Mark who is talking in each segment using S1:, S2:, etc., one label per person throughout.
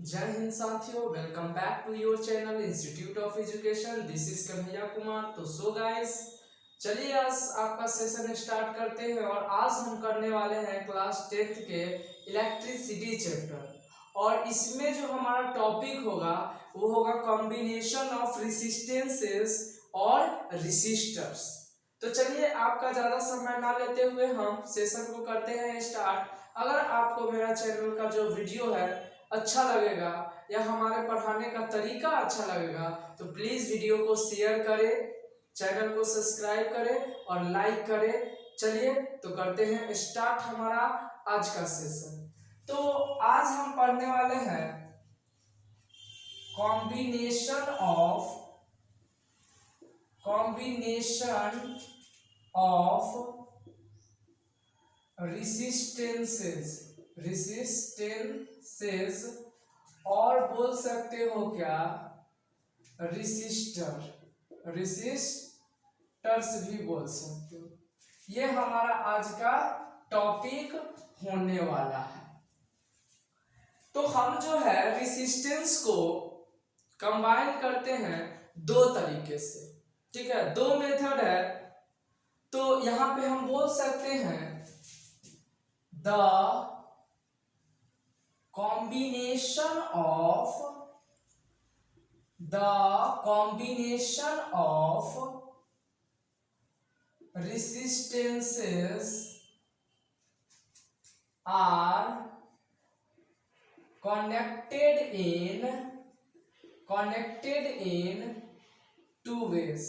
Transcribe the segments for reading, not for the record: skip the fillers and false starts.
S1: जय हिंद साथियों, welcome back to your channel institute of education. This is Kanhaiya Kumar. तो so guys, चलिए आज आपका सेशन स्टार्ट करते हैं और आज हम करने वाले हैं क्लास 10th के इलेक्ट्रिसिटी चैप्टर। और इसमें जो हमारा टॉपिक होगा वो होगा कॉम्बिनेशन ऑफ रेसिस्टेंसेस और रेसिस्टर्स। तो चलिए आपका ज्यादा समय ना लेते हुए हम सेशन को करते हैं स्टार्ट। अगर आपको मेरा चैनल का जो वीडियो है अच्छा लगेगा या हमारे पढ़ाने का तरीका अच्छा लगेगा तो प्लीज वीडियो को शेयर करें, चैनल को सब्सक्राइब करें और लाइक करें। चलिए तो करते हैं स्टार्ट हमारा आज का सेशन। तो आज हम पढ़ने वाले हैं कॉम्बिनेशन ऑफ रेसिस्टेंसेस और बोल सकते हो क्या रेसिस्टर्स भी बोल सकते हो। ये हमारा आज का टॉपिक होने वाला है। तो हम जो है रेसिस्टेंस को कंबाइन करते हैं दो तरीके से, ठीक है, दो मेथड है। तो यहां पे हम बोल सकते हैं the combination of resistances are connected in two ways।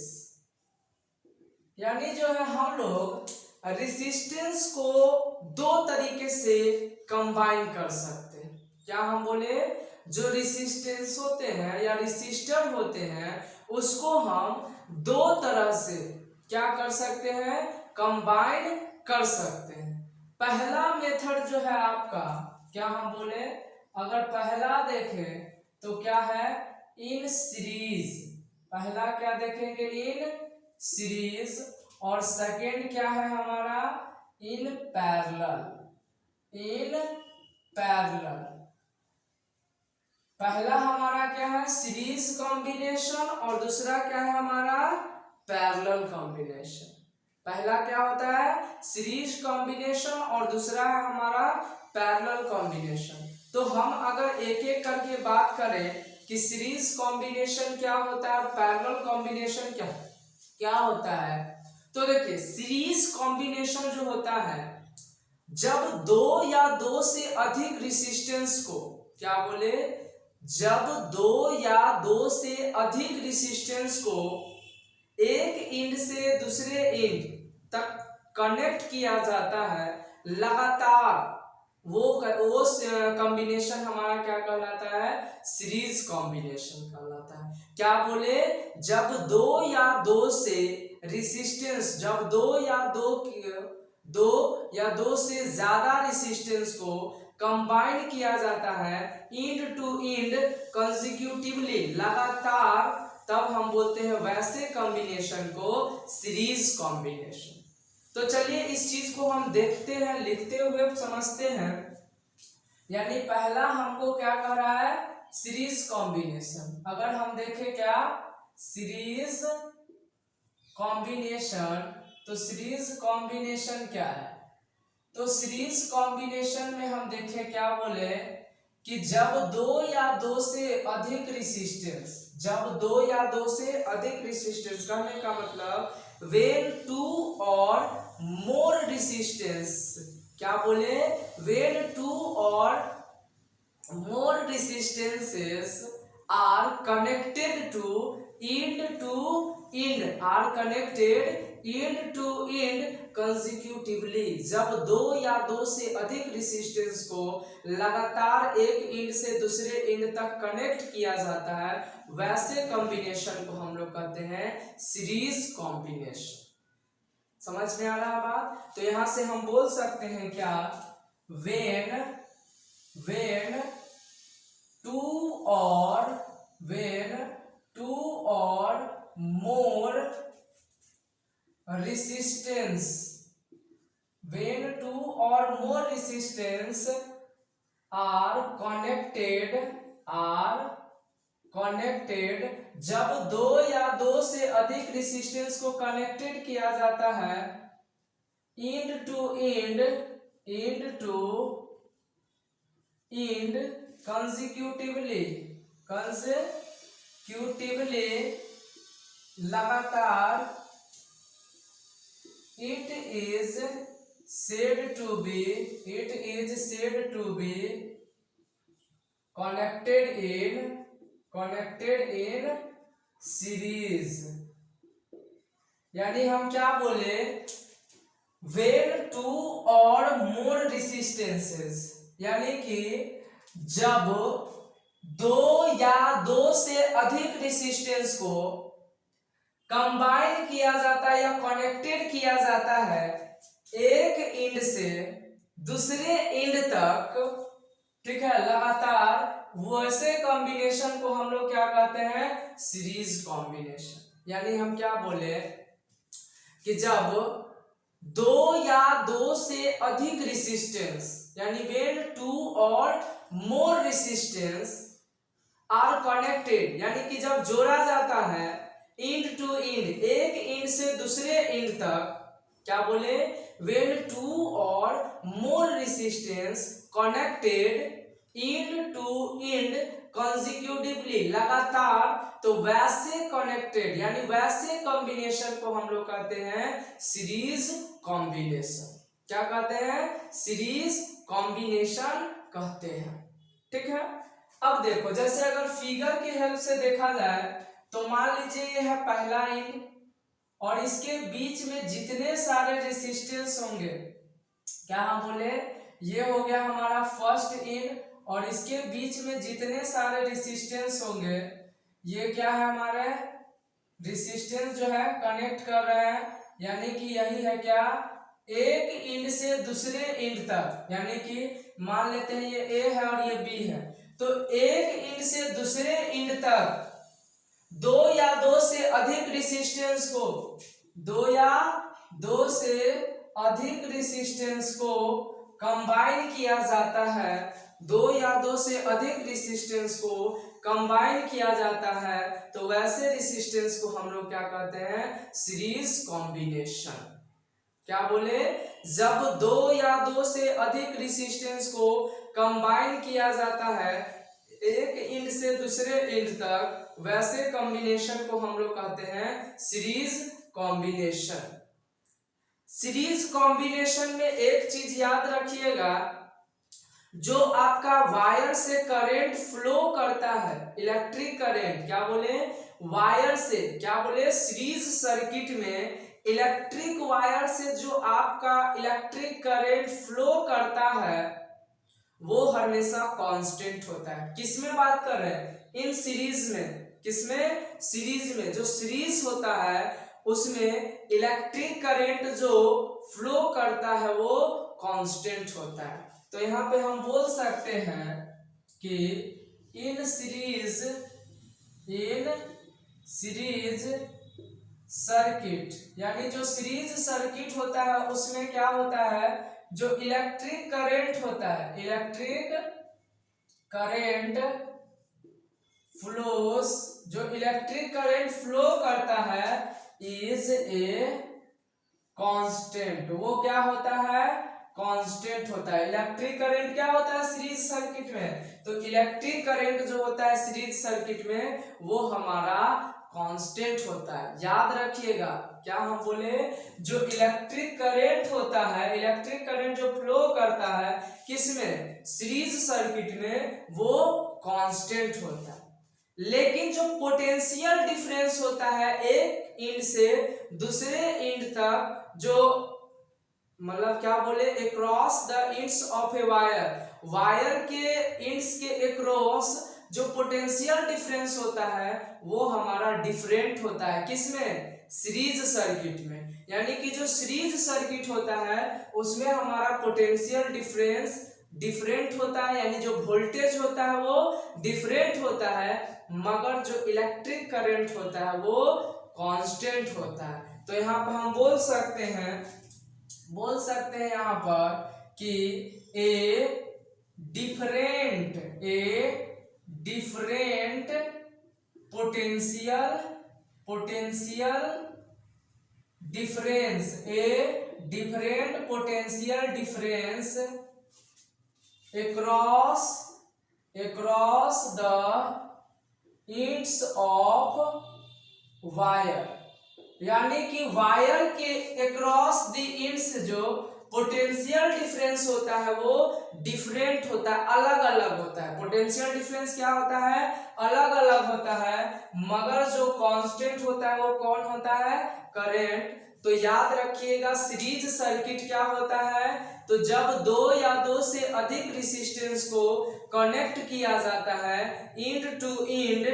S1: यानी जो है हम लोग रेसिस्टेंस को दो तरीके से कंबाइन कर सकते हैं। क्या हम बोले, जो रेसिस्टेंस होते हैं या रेसिस्टर होते हैं उसको हम दो तरह से क्या कर सकते हैं, कंबाइन कर सकते हैं। पहला मेथड जो है आपका, क्या हम बोले, अगर पहला देखें तो क्या है, इन सीरीज। पहला क्या देखेंगे, इन सीरीज। और सेकेंड क्या है हमारा, इन पैरेलल। पहला हमारा क्या है, सीरीज कॉम्बिनेशन, और दूसरा क्या है हमारा, पैरेलल कॉम्बिनेशन। पहला क्या होता है, सीरीज कॉम्बिनेशन, और दूसरा है हमारा पैरेलल कॉम्बिनेशन। तो हम अगर एक एक करके बात करें कि सीरीज कॉम्बिनेशन क्या होता है और पैरेलल कॉम्बिनेशन क्या होता है, तो देखिए सीरीज कॉम्बिनेशन जो होता है, जब दो या दो से अधिक रेसिस्टेंस को, क्या बोले, जब दो या दो से अधिक रेसिस्टेंस को एक एंड से दूसरे एंड तक कनेक्ट किया जाता है लगातार, वो कॉम्बिनेशन हमारा क्या कहलाता है, सीरीज कॉम्बिनेशन कहलाता है। क्या बोले, जब दो या दो से रेसिस्टेंस, जब दो या दो से ज्यादा रेसिस्टेंस को कंबाइन किया जाता है एंड टू एंड कंसेक्यूटिवली, लगातार, तब हम बोलते हैं वैसे कॉम्बिनेशन को सीरीज कॉम्बिनेशन। तो चलिए इस चीज को हम देखते हैं, लिखते हुए समझते हैं। यानी पहला हमको क्या कह रहा है, सीरीज कॉम्बिनेशन। अगर हम देखें क्या, सीरीज कॉम्बिनेशन, तो सीरीज कॉम्बिनेशन क्या है, तो सीरीज कॉम्बिनेशन में हम देखें क्या बोले कि जब दो या दो से अधिक रेसिस्टेंस, जब दो या दो से अधिक रेसिस्टेंस, कहने का मतलब when two or more resistance, क्या बोले, when two or more resistances are connected to end consecutively, जब दो या दो से अधिक रेसिस्टेंस को लगातार एक एंड से दूसरे एंड तक कनेक्ट किया जाता है, वैसे कॉम्बिनेशन को हम लोग कहते हैं सीरीज कॉम्बिनेशन। समझ में आ रहा बात। तो यहां से हम बोल सकते हैं क्या, when two or more resistance, when two or more resistance are connected are connected, जब दो या दो से अधिक रेसिस्टेंस को कनेक्टेड किया जाता है इंड टू इंड कंसेक्यूटिवली लगातार, it is said to be connected in series। यानी हम क्या बोले, when two or more resistances, यानी कि जब दो या दो से अधिक रेसिस्टेंस को कंबाइन किया जाता है या कनेक्टेड किया जाता है एक इंड से दूसरे इंड तक, ठीक है, लगातार, वैसे कॉम्बिनेशन को हम लोग क्या कहते हैं, सीरीज कॉम्बिनेशन। यानी हम क्या बोले कि जब दो या दो से अधिक रेसिस्टेंस, यानी when two or more resistance are connected, यानी कि जब जोड़ा जाता है इंड टू इंड, एक इंड से दूसरे इंड तक, क्या बोले, when two or more resistance connected end to end consecutively, लगातार, तो वैसे कनेक्टेड यानी वैसे कॉम्बिनेशन को हम लोग कहते हैं सीरीज कॉम्बिनेशन। क्या कहते हैं, सीरीज कॉम्बिनेशन कहते हैं, ठीक है। अब देखो, जैसे अगर फिगर की हेल्प से देखा जाए तो मान लीजिए ये है पहला इंड और इसके बीच में जितने सारे रेसिस्टेंस होंगे, क्या हम बोले, ये हो गया हमारा फर्स्ट इंड और इसके बीच में जितने सारे रेसिस्टेंस होंगे, ये क्या है, हमारे रेसिस्टेंस जो है कनेक्ट कर रहे हैं, यानी कि यही है क्या, एक इंड से दूसरे इंड तक, यानी कि मान लेते हैं ये ए है और ये बी है, तो एक इंड से दूसरे इंड तक दो या दो से अधिक रेसिस्टेंस को, दो या दो से अधिक रेसिस्टेंस को कंबाइन किया जाता है, दो या दो से अधिक रेसिस्टेंस को कंबाइन किया जाता है, तो वैसे रेसिस्टेंस को हम लोग क्या कहते हैं, सीरीज कॉम्बिनेशन। क्या बोले, जब दो या दो से अधिक रेसिस्टेंस को कंबाइन किया जाता है एक इंड से दूसरे इंड तक, वैसे कॉम्बिनेशन को हम लोग कहते हैं सीरीज कॉम्बिनेशन। सीरीज कॉम्बिनेशन में एक चीज याद रखिएगा, जो आपका वायर से करंट फ्लो करता है, इलेक्ट्रिक करंट, क्या बोले, वायर से, क्या बोले, सीरीज सर्किट में इलेक्ट्रिक वायर से जो आपका इलेक्ट्रिक करंट फ्लो करता है वो हमेशा कांस्टेंट होता है। किसमें बात कर रहे हैं, इन सीरीज में, किसमें, सीरीज में। जो सीरीज होता है उसमें इलेक्ट्रिक करंट जो फ्लो करता है वो कांस्टेंट होता है। तो यहाँ पे हम बोल सकते हैं कि इन सीरीज सर्किट, यानी जो सीरीज सर्किट होता है उसमें क्या होता है, जो इलेक्ट्रिक करंट होता है, इलेक्ट्रिक करंट फ्लोस, जो इलेक्ट्रिक करंट फ्लो करता है इज ए कांस्टेंट, वो क्या होता है, कांस्टेंट होता है। इलेक्ट्रिक करंट क्या होता है सीरीज सर्किट में, तो इलेक्ट्रिक करंट जो होता है सीरीज सर्किट में वो हमारा कांस्टेंट होता है। याद रखिएगा, क्या हम बोले, जो इलेक्ट्रिक करंट होता है, इलेक्ट्रिक करंट जो फ्लो करता है किसमें, सीरीज सर्किट में, वो कांस्टेंट होता है। लेकिन जो पोटेंशियल डिफरेंस होता है एक इंड से दूसरे इंड तक, जो मतलब क्या बोले, across the ends of a wire, wire के इंड्स के अक्रॉस जो पोटेंशियल डिफरेंस होता है वो हमारा डिफरेंट होता है, किसमें, सीरीज सर्किट में। यानी कि जो सीरीज सर्किट होता है उसमें हमारा पोटेंशियल डिफरेंस डिफरेंट होता है, यानी जो वोल्टेज होता है वो डिफरेंट होता है, मगर जो इलेक्ट्रिक करंट होता है वो कांस्टेंट होता है। तो यहाँ पर हम बोल सकते हैं यहाँ पर कि a different potential difference, a different potential difference across the ends of wire, यानी कि वायर के अक्रॉस द इंड्स जो पोटेंशियल डिफरेंस होता है वो डिफरेंट होता है, अलग अलग होता है। पोटेंशियल डिफरेंस क्या होता है? अलग अलग होता है, मगर जो कांस्टेंट होता है वो कौन होता है? करंट। तो याद रखिएगा सीरीज सर्किट क्या होता है? तो जब दो या दो से अधिक रेजिस्टेंस को कनेक्ट किया जाता है इंड टू इंड,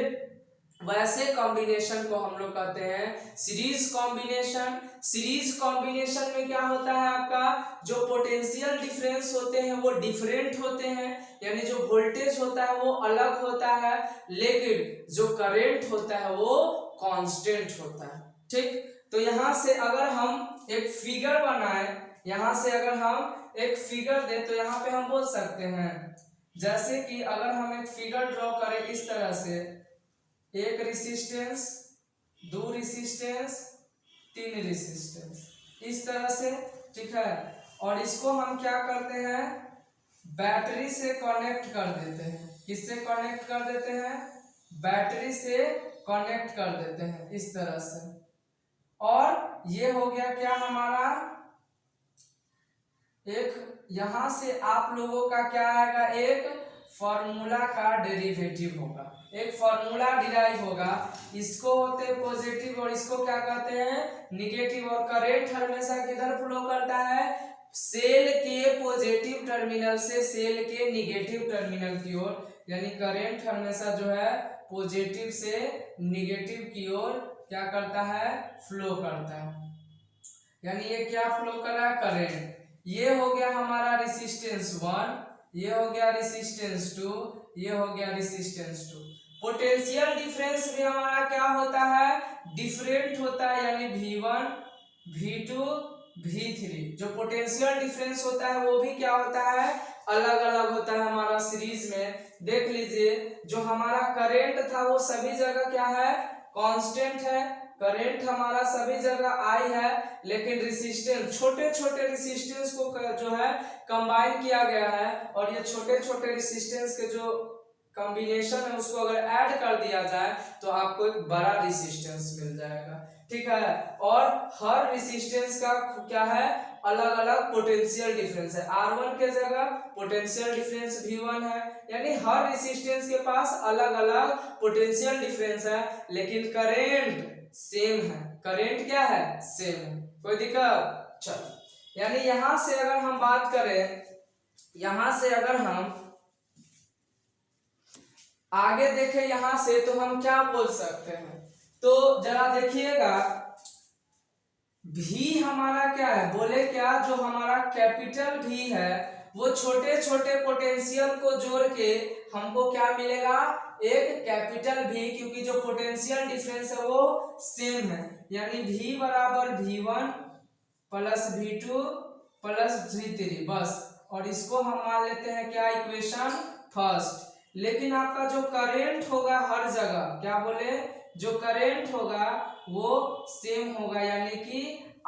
S1: वैसे कॉम्बिनेशन को हम लोग कहते हैं सीरीज कॉम्बिनेशन। सीरीज कॉम्बिनेशन में क्या होता है आपका? जो पोटेंशियल डिफरेंस होते हैं वो डिफरेंट होते हैं, यानी जो वोल्टेज होता है वो अलग होता है, लेकिन जो करंट होता है वो कांस्टेंट होता है। ठीक, तो यहां से अगर हम एक फिगर बनाएं, यहां से अगर हम एक फिगर दें तो यहाँ पे हम बोल सकते हैं, जैसे कि अगर हम एक फिगर ड्रॉ करें इस तरह से, एक रेसिस्टेंस, दो रेसिस्टेंस, तीन रेसिस्टेंस, इस तरह से, ठीक है। और इसको हम क्या करते हैं? बैटरी से कनेक्ट कर देते हैं। किससे कनेक्ट कर देते हैं? बैटरी से कनेक्ट कर देते हैं इस तरह से। और ये हो गया क्या हमारा? एक यहां से आप लोगों का क्या आएगा? एक फॉर्मूला का डेरिवेटिव होगा, एक फॉर्मूला डिराइव होगा। इसको होते हैं पॉजिटिव और इसको क्या कहते हैं? निगेटिव। और करंट हमेशा किधर फ्लो करता है? सेल के पॉजिटिव टर्मिनल से सेल के निगेटिव टर्मिनल की ओर, यानी करंट हमेशा जो है पॉजिटिव से निगेटिव की ओर क्या करता है? फ्लो करता है। यानी ये क्या फ्लो कर रहा है? करंट। ये हो गया हमारा रेसिस्टेंस 1, ये हो गया रेसिस्टेंस 2, ये हो गया रेसिस्टेंस 2। पोटेंशियल डिफरेंस भी हमारा क्या होता है? डिफरेंट होता है, यानी V1, V2, V3। जो पोटेंशियल डिफरेंस होता है वो भी क्या होता है? अलग अलग होता है। हमारा सीरीज में देख लीजिए, जो हमारा करंट था वो सभी जगह क्या है? कांस्टेंट है। करंट हमारा सभी जगह I है, लेकिन रेसिस्टेंस, छोटे छोटे रेसिस्टेंस को जो है कंबाइन किया गया है, और ये छोटे छोटे रेसिस्टेंस के जो कॉम्बिनेशन है उसको अगर ऐड कर दिया जाए तो आपको एक बड़ा रेसिस्टेंस मिल जाएगा। ठीक है, और हर रेसिस्टेंस का क्या है? अलग अलग पोटेंशियल डिफरेंस है। R1 के जगह पोटेंशियल डिफरेंस V1 है, यानी हर रेसिस्टेंस के पास अलग अलग पोटेंशियल डिफरेंस है, लेकिन करंट सेम है। करंट क्या है? सेम है। कोई दिक्कत? चलो, यानी यहां से अगर हम बात करें, यहां से अगर हम आगे देखें यहां से, तो हम क्या बोल सकते हैं? तो जरा देखिएगा, भी हमारा क्या है? बोले क्या? जो हमारा कैपिटल भी है वो छोटे छोटे पोटेंशियल को जोड़ के हमको क्या मिलेगा? एक कैपिटल भी, क्योंकि जो पोटेंशियल डिफरेंस है वो सेम है, यानी V बराबर V1 plus V2 plus V3, बस। और इसको हम मान लेते हैं क्या? Equation first. लेकिन आपका जो करंट होगा हर जगह, क्या बोले? जो करंट होगा वो सेम होगा, यानी कि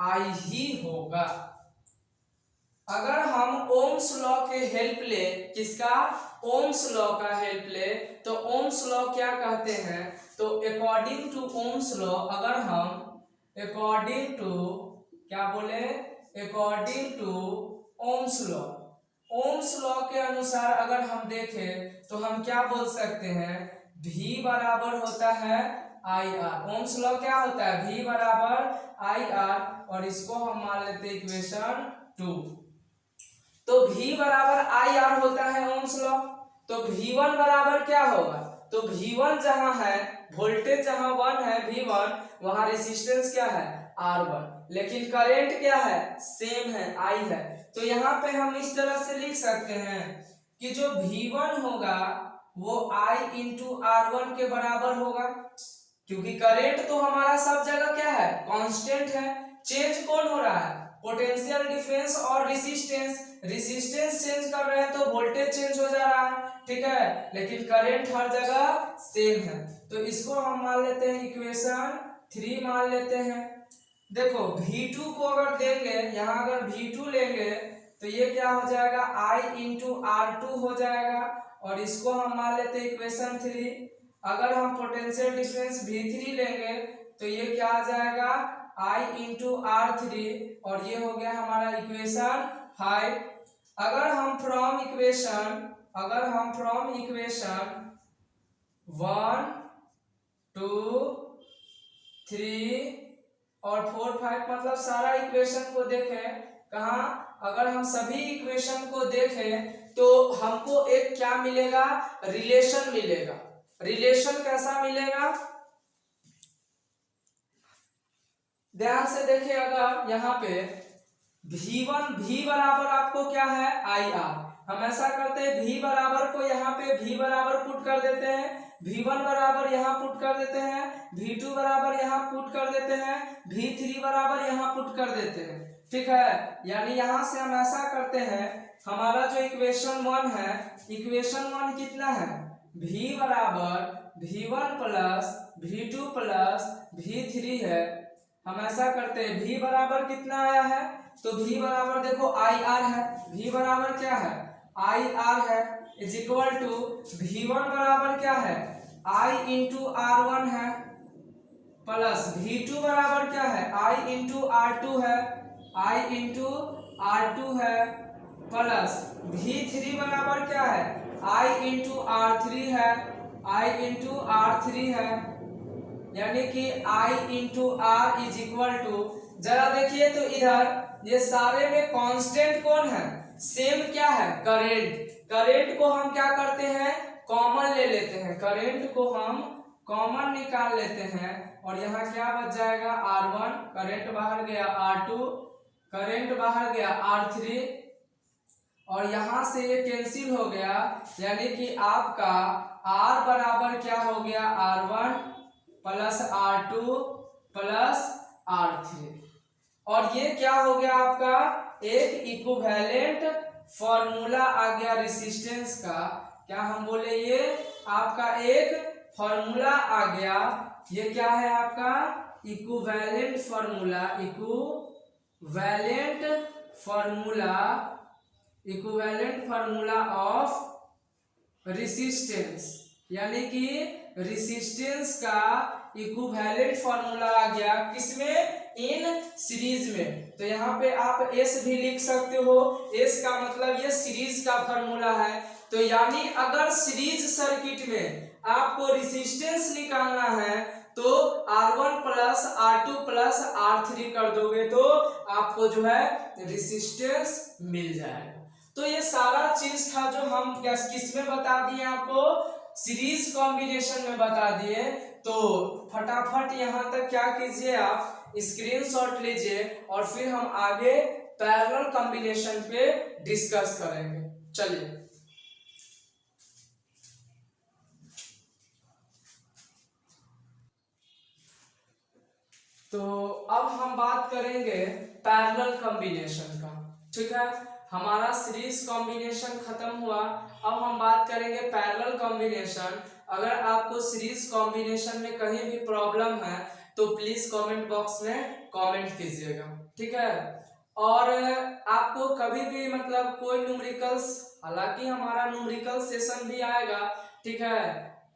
S1: I ही होगा। अगर हम ओम्स लॉ के हेल्प ले, किसका? ओम्स लॉ का हेल्प ले, तो ओम्स लॉ क्या कहते हैं? तो अकॉर्डिंग टू ओम्स लॉ, अगर हम अकॉर्डिंग टू क्या बोले? According to Ohm's law, Ohm's law के अनुसार अगर हम देखें तो हम क्या बोल सकते हैं? V बराबर होता है IR। ओम्स लॉ क्या होता है? V बराबर IR, और इसको हम मान लेते हैं इक्वेशन 2। तो V बराबर IR होता है ओम्स लॉ, तो V1 बराबर क्या होगा? तो V1 जहां है, वोल्टेज जहां 1 है V1, वहां रेजिस्टेंस क्या है? R1। लेकिन करंट क्या है? सेम है, I है। तो यहाँ पे हम इस तरह से लिख सकते हैं कि जो V1 होगा वो I इंटू R1 के बराबर होगा, क्योंकि करंट तो हमारा सब जगह क्या है? कांस्टेंट है। चेंज कौन हो रहा है? पोटेंशियल डिफरेंस और रेसिस्टेंस। रेजिस्टेंस चेंज कर रहे हैं तो वोल्टेज चेंज हो जा रहा है, ठीक है, लेकिन करंट हर जगह सेम है। तो इसको हम मान लेते हैं इक्वेशन 3 मान लेते हैं। देखो V2 को अगर देंगे, यहाँ अगर V2 लेंगे तो ये क्या हो जाएगा, I इंटू R2 हो जाएगा, और इसको हम मान लेते हैं इक्वेशन 3। अगर हम पोटेंशियल डिफरेंस V3 लेंगे तो ये क्या आ जाएगा, I इंटू R3, और ये हो गया हमारा इक्वेशन 5। अगर हम फ्रॉम इक्वेशन 1 2 3 और 4 5 मतलब सारा इक्वेशन को देखें, कहाँ अगर हम सभी इक्वेशन को देखें तो हमको एक क्या मिलेगा, रिलेशन मिलेगा। रिलेशन कैसा मिलेगा, ध्यान से देखिए। अगर यहाँ पे V1 V बराबर आपको क्या है, IR, हम ऐसा करते हैं V बराबर को यहाँ पे V बराबर पुट कर देते हैं, V1 बराबर यहाँ पुट कर देते हैं, V2 बराबर यहाँ पुट कर देते हैं, V3 बराबर यहाँ पुट कर देते हैं, ठीक है। यानी यहाँ से हम ऐसा करते हैं, हमारा जो इक्वेशन 1 है, इक्वेशन 1 कितना है, V बराबर V1 plus V2 plus V3 है। हम ऐसा करते हैं, V बराबर कितना आया है, तो V बराबर देखो IR है, V बराबर क्या है, IR है, इज इक्वल टू V1 बराबर क्या है, I इंटू R1 है, प्लस V2 बराबर क्या है, I इंटू R2 है, I इंटू R2 है, प्लस V3 बराबर क्या है, I इंटू R3 है, I इंटू R3 है, यानी कि I into R is equal to, जरा देखिए तो इधर ये सारे में कांस्टेंट कौन है, सेम क्या है, करेंट। करेंट को हम क्या करते हैं, कॉमन ले लेते हैं, करेंट को हम कॉमन निकाल लेते हैं, और यहाँ क्या बच जाएगा, R1, करेंट बाहर गया, R2, करेंट बाहर गया, R3, और यहाँ से ये कैंसिल हो गया, यानी कि आपका R बराबर क्या हो गया, R1 plus R2 plus R3, और ये क्या हो गया आपका, एक इक्विवेलेंट फॉर्मूला आ गया रेजिस्टेंस का। क्या हम बोले, ये आपका एक फॉर्मूला आ गया, ये क्या है आपका equivalent formula, equivalent formula of resistance, यानी कि रेजिस्टेंस का इक्विवेलेंट फार्मूला आ गया, किसमें, इन सीरीज में। तो यहाँ पे आप S भी लिख सकते हो, S का मतलब ये सीरीज का फार्मूला है। तो यानी अगर सीरीज सर्किट में आपको रेजिस्टेंस निकालना है तो R1 plus R2 plus R3 कर दोगे तो आपको जो है रेजिस्टेंस मिल जाएगा। तो ये सारा चीज था जो हम किस में बता दिए, आपको सीरीज कॉम्बिनेशन में बता दिए। तो फटाफट यहाँ तक क्या कीजिए, आप स्क्रीनशॉट लीजिए और फिर हम आगे पैरेलल कॉम्बिनेशन पे डिस्कस करेंगे। चलिए, तो अब हम बात करेंगे पैरेलल कॉम्बिनेशन का, ठीक है। हमारा सीरीज कॉम्बिनेशन खत्म हुआ, अब हम बात करेंगे पैरेलल कॉम्बिनेशन। अगर आपको सीरीज कॉम्बिनेशन में कहीं भी प्रॉब्लम है तो प्लीज कमेंट बॉक्स में कमेंट कीजिएगा, ठीक है। और आपको कभी भी मतलब कोई न्यूमेरिकल्स, हालांकि हमारा न्यूमेरिकल सेशन भी आएगा, ठीक है,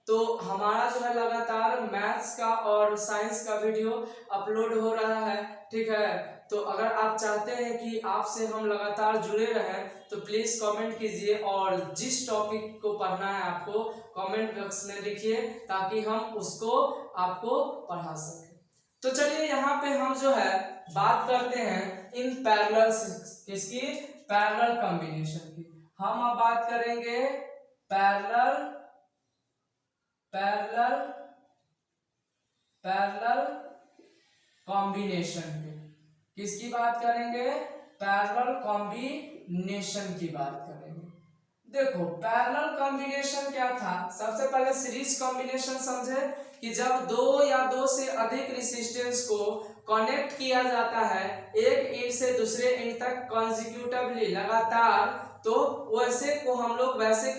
S1: तो हमारा जो है लगातार मैथ्स का और साइंस का वीडियो अपलोड हो रहा है, ठीक है। तो अगर आप चाहते हैं कि आपसे हम लगातार जुड़े रहें तो प्लीज कमेंट कीजिए, और जिस टॉपिक को पढ़ना है आपको कमेंट बॉक्स में लिखिए ताकि हम उसको आपको पढ़ा सकें। तो चलिए यहाँ पे हम जो है बात करते हैं इन पैरेलल, किसकी, पैरेलल कॉम्बिनेशन की। हम अब बात करेंगे पैरेलल कॉम्बिनेशन की। किसकी बात करेंगे, पैरेलल कॉम्बिनेशन की बात करेंगे। देखो पैरेलल कॉम्बिनेशन क्या था, सबसे पहले सीरीज कॉम्बिनेशन समझे कि जब दो या दो से अधिक रेजिस्टेंस को कनेक्ट किया जाता है एक एंड से दूसरे एंड तक कॉन्जिक्यूटिवली लगातार, तो वैसे को हम लोग वैसे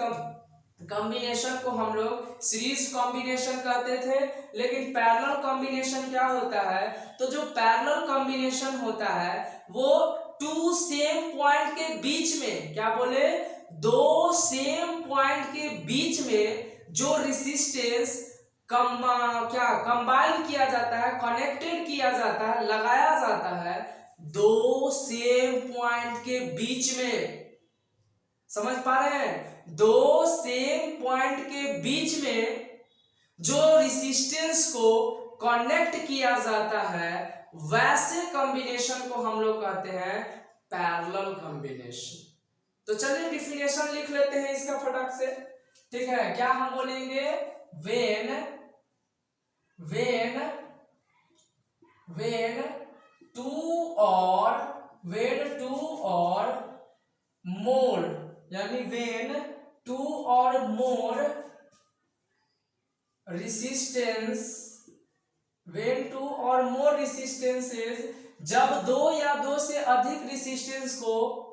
S1: कॉम्बिनेशन को हम लोग सीरीज कॉम्बिनेशन कहते थे। लेकिन पैरेलल कॉम्बिनेशन क्या होता है, तो जो पैरेलल कॉम्बिनेशन होता है वो टू सेम पॉइंट के बीच में, क्या बोले, दो सेम पॉइंट के बीच में जो रेसिस्टेंस कंबाइन किया जाता है, कनेक्टेड किया जाता है, लगाया जाता है दो सेम पॉइंट के बीच में। समझ पा रहे हैं? दो सेम पॉइंट के बीच में जो रेसिस्टेंस को कनेक्ट किया जाता है वैसे कॉम्बिनेशन को हम लोग कहते हैं पैरेलल कॉम्बिनेशन। तो चलिए डिफिनेशन लिख लेते हैं इसका फटाक से, ठीक है। क्या हम बोलेंगे, when two or more, यानी when two or more resistances, जब दो या दो से अधिक रेसिस्टेंस को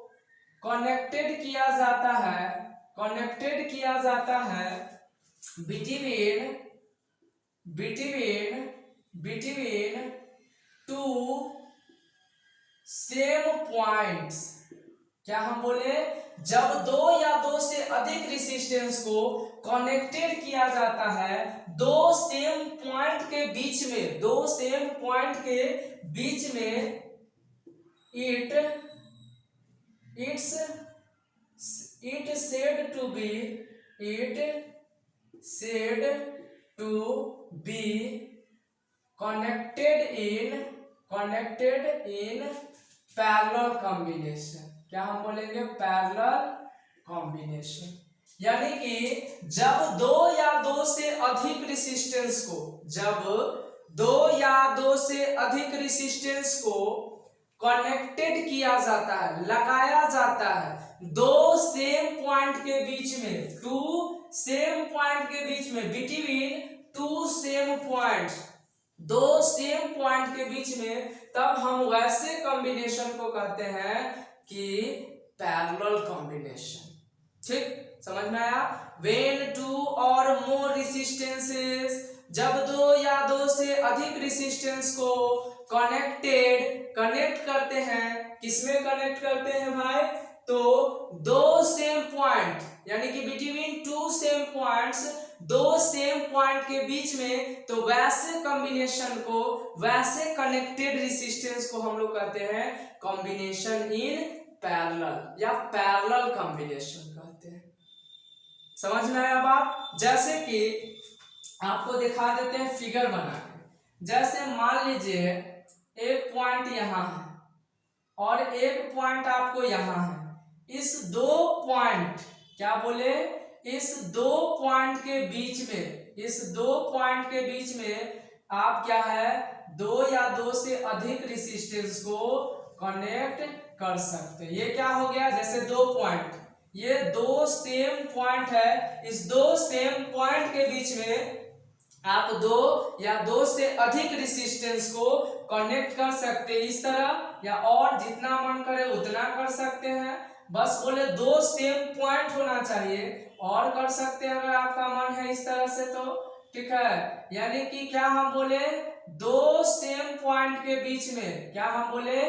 S1: कनेक्टेड किया जाता है between two सेम पॉइंट्स। क्या हम बोले, जब दो या दो से अधिक रेसिस्टेंस को कनेक्टेड किया जाता है दो सेम पॉइंट के बीच में, it said to be connected in parallel combination. क्या हम बोलेंगे, पैरेलल कॉम्बिनेशन। यानी कि जब दो या दो से अधिक रेसिस्टेंस को कनेक्टेड किया जाता है, लगाया जाता है दो सेम पॉइंट के बीच में, बिटवीन टू सेम पॉइंट्स, दो सेम पॉइंट के बीच में, तब हम वैसे कॉम्बिनेशन को कहते हैं कि पैरेलल कॉम्बिनेशन। ठीक, समझ में आया? When two or more resistances, जब दो या दो से अधिक रेसिस्टेंस को कनेक्ट करते हैं, किसमें कनेक्ट करते हैं भाई, तो दो सेम पॉइंट, यानी कि बिटवीन टू सेम पॉइंट्स, दो सेम पॉइंट के बीच में, तो वैसे कॉम्बिनेशन को, वैसे कनेक्टेड रेसिस्टेंस को हम लोग कहते हैं कॉम्बिनेशन इन पैरेलल या पैरेलल कॉम्बिनेशन कहते हैं। समझ में आया बात? जैसे कि आपको दिखा देते हैं फिगर बना के। जैसे मान लीजिए एक पॉइंट यहाँ है और एक पॉइंट आपको यहाँ है। इस दो पॉइंट, क्या बोले, इस दो पॉइंट के बीच में आप क्या है, दो या दो से अधिक रेसिस्टेंस को कनेक्ट कर सकते हैं। ये क्या हो गया, जैसे दो पॉइंट, ये दो सेम पॉइंट है, इस दो सेम पॉइंट के बीच में आप दो या दो से अधिक रेसिस्टेंस को कनेक्ट कर सकते हैं इस तरह, या और जितना मन करे उतना कर सकते हैं। बस बोले दो सेम पॉइंट होना चाहिए, और कर सकते हैं अगर आपका मन है इस तरह से तो, ठीक है। यानी कि क्या हम बोले, दो सेम पॉइंट के बीच में, क्या हम बोले,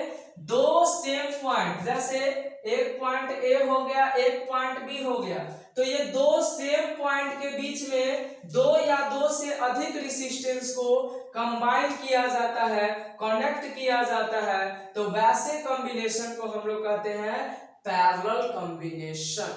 S1: दो सेम पॉइंट, जैसे एक पॉइंट ए हो गया, एक पॉइंट बी हो गया, तो ये दो सेम पॉइंट के बीच में दो या दो से अधिक रेसिस्टेंस को कंबाइन किया जाता है, कनेक्ट किया जाता है, तो वैसे कॉम्बिनेशन को हम लोग कहते हैं पैरेलल कॉम्बिनेशन।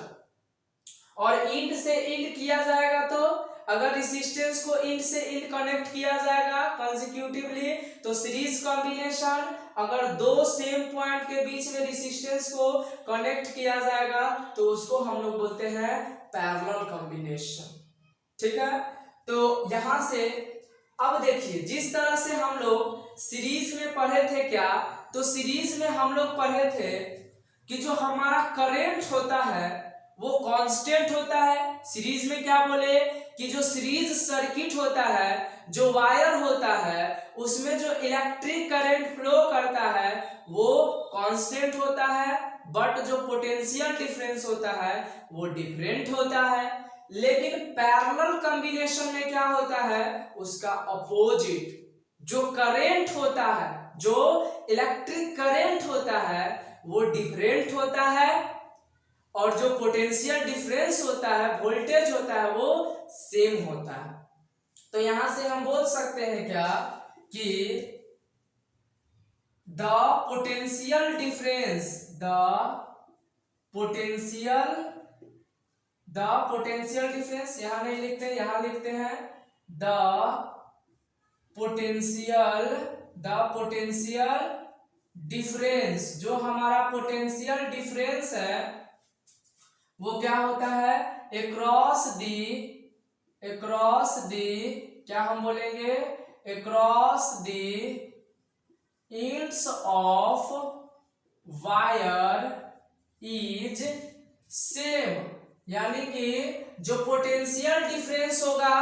S1: और इंड से इंड किया जाएगा, तो अगर रेसिस्टेंस को इंड से इंड कनेक्ट किया जाएगा कंसेक्यूटिवली तो सीरीज कॉम्बिनेशन। अगर दो सेम पॉइंट के बीच में रेसिस्टेंस को कनेक्ट किया जाएगा तो उसको हम लोग बोलते हैं पैरेलल कॉम्बिनेशन। ठीक है, तो यहां से अब देखिए, जिस तरह से हम लोग सीरीज में पढ़े थे, क्या तो सीरीज में हम लोग पढ़े थे कि जो हमारा करंट होता है वो कांस्टेंट होता है। सीरीज में क्या बोले कि जो सीरीज सर्किट होता है, जो वायर होता है, उसमें जो इलेक्ट्रिक करंट फ्लो करता है वो कांस्टेंट होता है, बट जो पोटेंशियल डिफरेंस होता है वो डिफरेंट होता है। लेकिन पैरेलल कॉम्बिनेशन में क्या होता है, उसका अपोजिट, जो करंट होता है, जो इलेक्ट्रिक करंट होता है वो डिफरेंट होता है, और जो पोटेंशियल डिफरेंस होता है, वोल्टेज होता है, वो सेम होता है। तो यहां से हम बोल सकते हैं क्या कि the potential difference, the potential difference यहां नहीं लिखते, यहां लिखते हैं द पोटेंशियल डिफरेंस। जो हमारा पोटेंशियल डिफरेंस है वो क्या होता है, अक्रॉस दी क्या हम बोलेंगे, across the ends of wire is same. यानी कि जो पोटेंशियल डिफरेंस होगा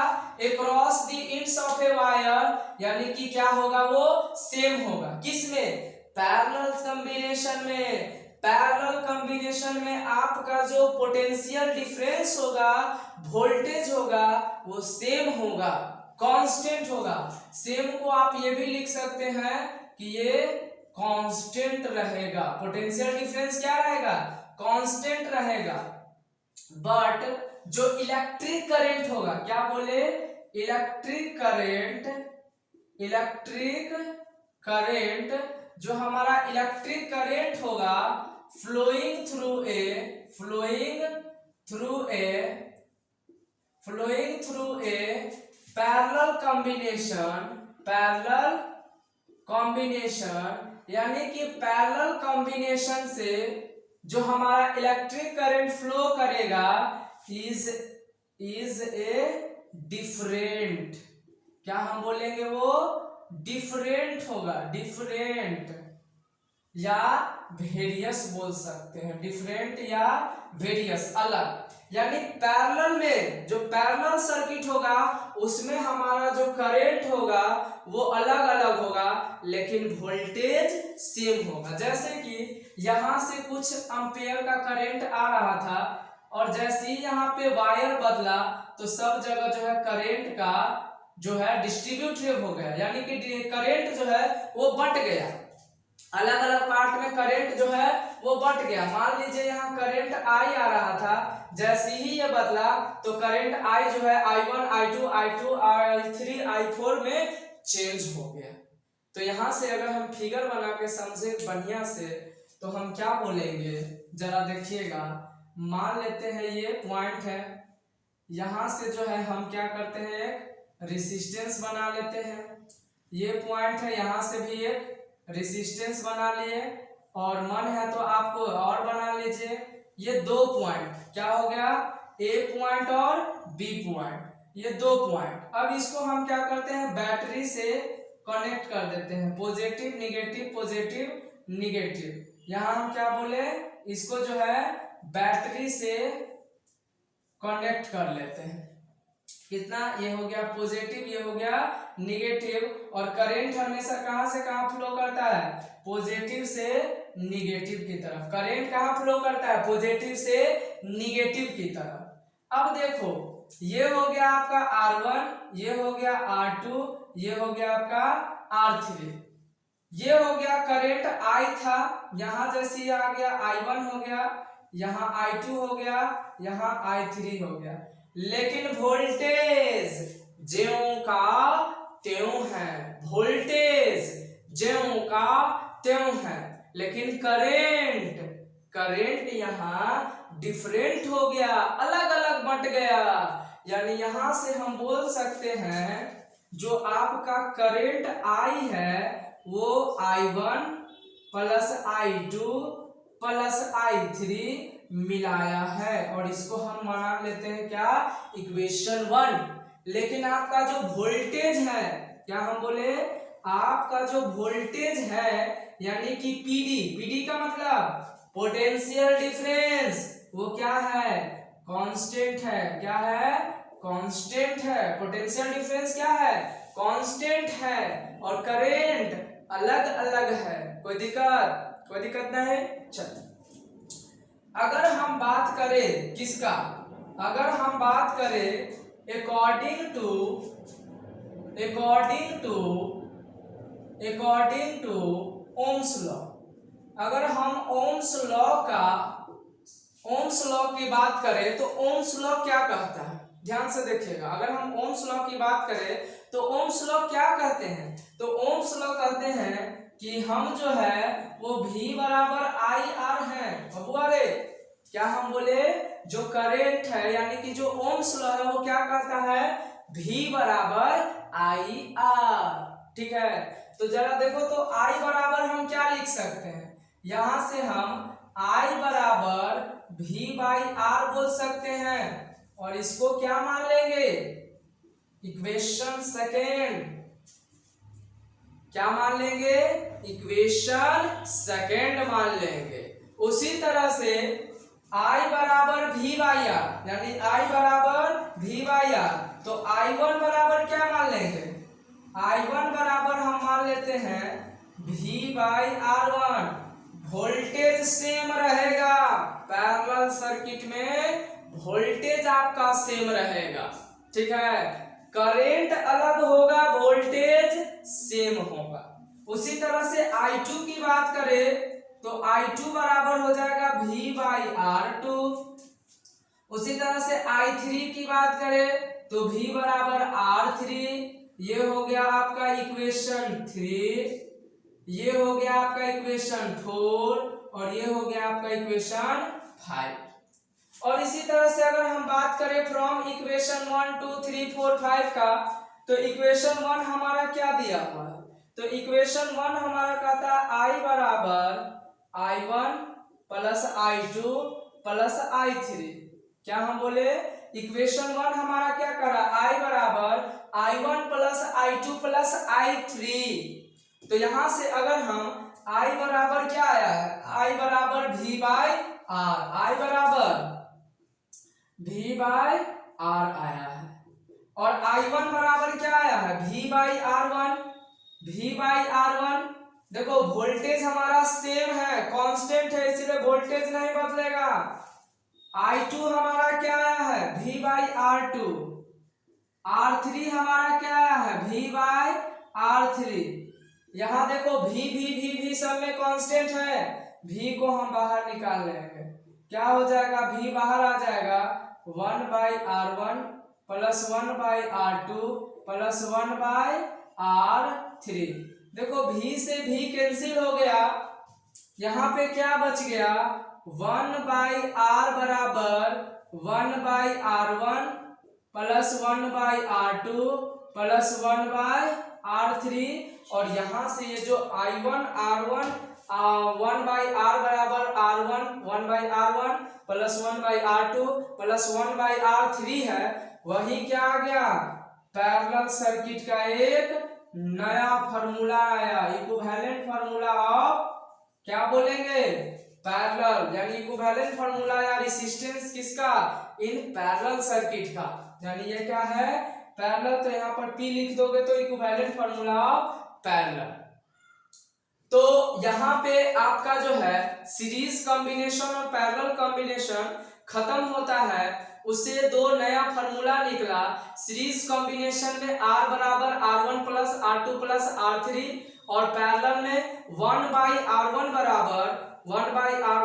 S1: across the ends of a wire, यानी कि क्या होगा, वो सेम होगा। किसमें, पैरेलल कॉम्बिनेशन में। पैरेलल कॉम्बिनेशन में आपका जो पोटेंशियल डिफरेंस होगा, वोल्टेज होगा, वो सेम होगा, कांस्टेंट होगा। सेम को आप ये भी लिख सकते हैं कि ये कांस्टेंट रहेगा। पोटेंशियल डिफरेंस क्या रहेगा, कांस्टेंट रहेगा। बट जो इलेक्ट्रिक करंट होगा, क्या बोले, इलेक्ट्रिक करंट, जो हमारा इलेक्ट्रिक करंट होगा flowing through a parallel combination, यानी कि पैरेलल कॉम्बिनेशन से जो हमारा इलेक्ट्रिक करंट फ्लो करेगा इज ए डिफरेंट, क्या हम बोलेंगे, वो डिफरेंट होगा, डिफरेंट या वेरियस बोल सकते हैं, डिफरेंट या वेरियस, अलग। यानी पैरेलल में जो पैरेलल सर्किट होगा उसमें हमारा जो करंट होगा वो अलग अलग होगा, लेकिन वोल्टेज सेम होगा। जैसे कि यहां से कुछ एम्पियर का करंट आ रहा था, और जैसे ही यहाँ पे वायर बदला तो सब जगह जो है करंट का जो है डिस्ट्रीब्यूटिव हो गया, यानी कि करंट जो है वो बट गया, अलग अलग पार्ट में करंट जो है वो बट गया। मान लीजिए यहाँ करंट आई आ रहा था, जैसे ही ये बदला तो करंट आई जो है I1, I2, I3, I4 में चेंज हो गया। तो यहाँ से अगर हम फिगर बना के समझे बढ़िया से तो हम क्या बोलेंगे, जरा देखिएगा। मान लेते हैं ये पॉइंट है, यहाँ से जो है हम क्या करते हैं, एक रेसिस्टेंस बना लेते हैं। ये पॉइंट है, यहाँ से भी एक रेसिस्टेंस बना लिए, और मन है तो आपको और बना लीजिए। ये दो पॉइंट क्या हो गया, ए पॉइंट और बी पॉइंट, ये दो पॉइंट। अब इसको हम क्या करते हैं, बैटरी से कनेक्ट कर देते हैं, पॉजिटिव निगेटिव, पॉजिटिव निगेटिव। यहाँ हम क्या बोले, इसको जो है बैटरी से कनेक्ट कर लेते हैं। कितना, ये हो गया पॉजिटिव, ये हो गया निगेटिव। और करंट हमेशा कहां से कहां फ्लो करता है, पॉजिटिव से निगेटिव की तरफ। करंट कहां फ्लो करता है, पॉजिटिव से निगेटिव की तरफ। अब देखो, ये हो गया आपका R1, ये हो गया R2, ये हो गया आपका R3। ये हो गया करंट I था, यहां जैसे आ गया I1 हो गया, यहाँ I2 हो गया, यहाँ I3 हो गया। लेकिन वोल्टेज ज्यों का त्यों है, वोल्टेज ज्यों का त्यों है, लेकिन करंट यहाँ डिफरेंट हो गया, अलग अलग बट गया। यानी यहां से हम बोल सकते हैं जो आपका करंट I है वो I1 plus I2 plus I3 मिलाया है, और इसको हम मान लेते हैं क्या, इक्वेशन 1। लेकिन आपका जो वोल्टेज है, क्या हम बोले, आपका जो वोल्टेज है यानी कि पीडी का मतलब पोटेंशियल डिफरेंस, वो क्या है, कांस्टेंट है। क्या है, कांस्टेंट है। पोटेंशियल डिफरेंस क्या है, कांस्टेंट है। और करंट अलग अलग है। कोई दिक्कत नहीं। चल, अगर हम बात करें किसका, अगर हम बात करें अकॉर्डिंग टू ओम्स लॉ, अगर हम ओम्स लॉ की बात करें तो ओम्स लॉ क्या कहता है, ध्यान से देखिएगा। अगर हम ओम्स लॉ की बात करें तो ओम्स लॉ क्या कहते हैं, तो ओम्स लॉ कहते हैं कि हम जो है वो V बराबर आई आर है। बबुआ रे, क्या हम बोले, जो करंट है यानी कि जो ओम्स लॉ है वो क्या कहता है, V बराबर आई आर। ठीक है, तो जरा देखो तो I बराबर हम क्या लिख सकते हैं, यहां से हम I बराबर V बाई आर बोल सकते हैं और इसको क्या मान लेंगे, इक्वेशन सेकेंड। क्या मान लेंगे, इक्वेशन सेकेंड मान लेंगे। उसी तरह से I बराबर V बाई आर, यानी I बराबर V बाई आर, तो I1 बराबर क्या मान लेंगे, I1 बराबर हम मान लेते हैं V by R1। Voltage same रहेगा, पैरेलल सर्किट में वोल्टेज आपका सेम रहेगा। ठीक है, करंट अलग होगा, वोल्टेज सेम होगा। उसी तरह से I2 की बात करें तो I2 बराबर हो जाएगा V बाई R2। उसी तरह से I3 की बात करें तो V बराबर R3। ये हो गया आपका इक्वेशन 3, ये हो गया आपका इक्वेशन 4 और ये हो गया आपका इक्वेशन 5। और इसी तरह से अगर हम बात करें फ्रॉम इक्वेशन 1 2 3 4 5 का, तो इक्वेशन 1 हमारा क्या दिया हुआ है, तो इक्वेशन 1 हमारा कहता है I बराबर I1 plus I2 plus I3। क्या हम बोले, इक्वेशन 1 हमारा क्या करा, I बराबर I1 plus I2 plus I3। तो यहां से अगर हम I बराबर क्या आया है, I बराबर V बाई आर, I बराबर V बाई आर आया है। और I1 बराबर क्या आया है, V by R1, V by R1। देखो वोल्टेज हमारा सेम है, कांस्टेंट है, इसलिए वोल्टेज नहीं बदलेगा। I2 हमारा क्या आया है, V बाई R2। R3 हमारा क्या आया है, V बाई R3। यहाँ देखो V सब में कांस्टेंट है, V को हम बाहर निकाल लेंगे, क्या हो जाएगा, V बाहर आ जाएगा 1 by R1 plus 1 by R2 plus 1 by R3। देखो V से V कैंसिल हो गया, यहाँ पे क्या बच गया, 1 बाई R बराबर 1 by R1 plus 1 by R2 plus 1 by R3। और यहाँ से ये जो I1 R1 1 बाई R बराबर R1 1 by R1 plus 1 by R2 plus 1 by R3 है, वही क्या आ गया, पैरेलल सर्किट का एक नया फार्मूला आया, इक्विवेलेंट फार्मूला ऑफ क्या बोलेंगे, पैरेलल। यानी इक्विवेलेंट फार्मूला या रेजिस्टेंस किसका, इन पैरेलल सर्किट का। यानी ये क्या है, पैरेलल। तो यहाँ पर P लिख दोगे तो इक्विवेलेंट फार्मूला ऑफ पैरेलल। तो यहाँ पे आपका जो है सीरीज कॉम्बिनेशन और पैरेलल कॉम्बिनेशन खत्म होता है, उससे दो नया फार्मूला निकला। सीरीज कॉम्बिनेशन में R बराबर R1 plus R2 plus R3 और पैरेलल में 1 बाई R1 बराबर 1 बाई R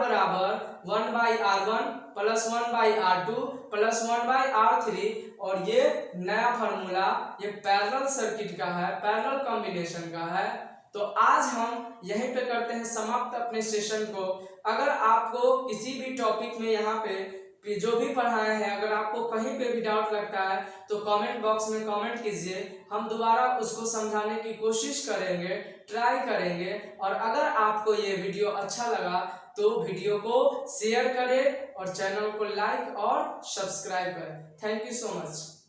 S1: बराबर 1 by R1 plus 1 by R2 plus 1 by R3। और ये नया फार्मूला ये पैरेलल सर्किट का है, पैरेलल कॉम्बिनेशन का है। तो आज हम यहीं पे करते हैं समाप्त अपने सेशन को। अगर आपको किसी भी टॉपिक में यहाँ पे जो भी पढ़ाए हैं, अगर आपको कहीं पे भी डाउट लगता है तो कमेंट बॉक्स में कमेंट कीजिए, हम दोबारा उसको समझाने की कोशिश करेंगे, ट्राई करेंगे। और अगर आपको ये वीडियो अच्छा लगा तो वीडियो को शेयर करें और चैनल को लाइक और सब्सक्राइब करें। Thank you so much.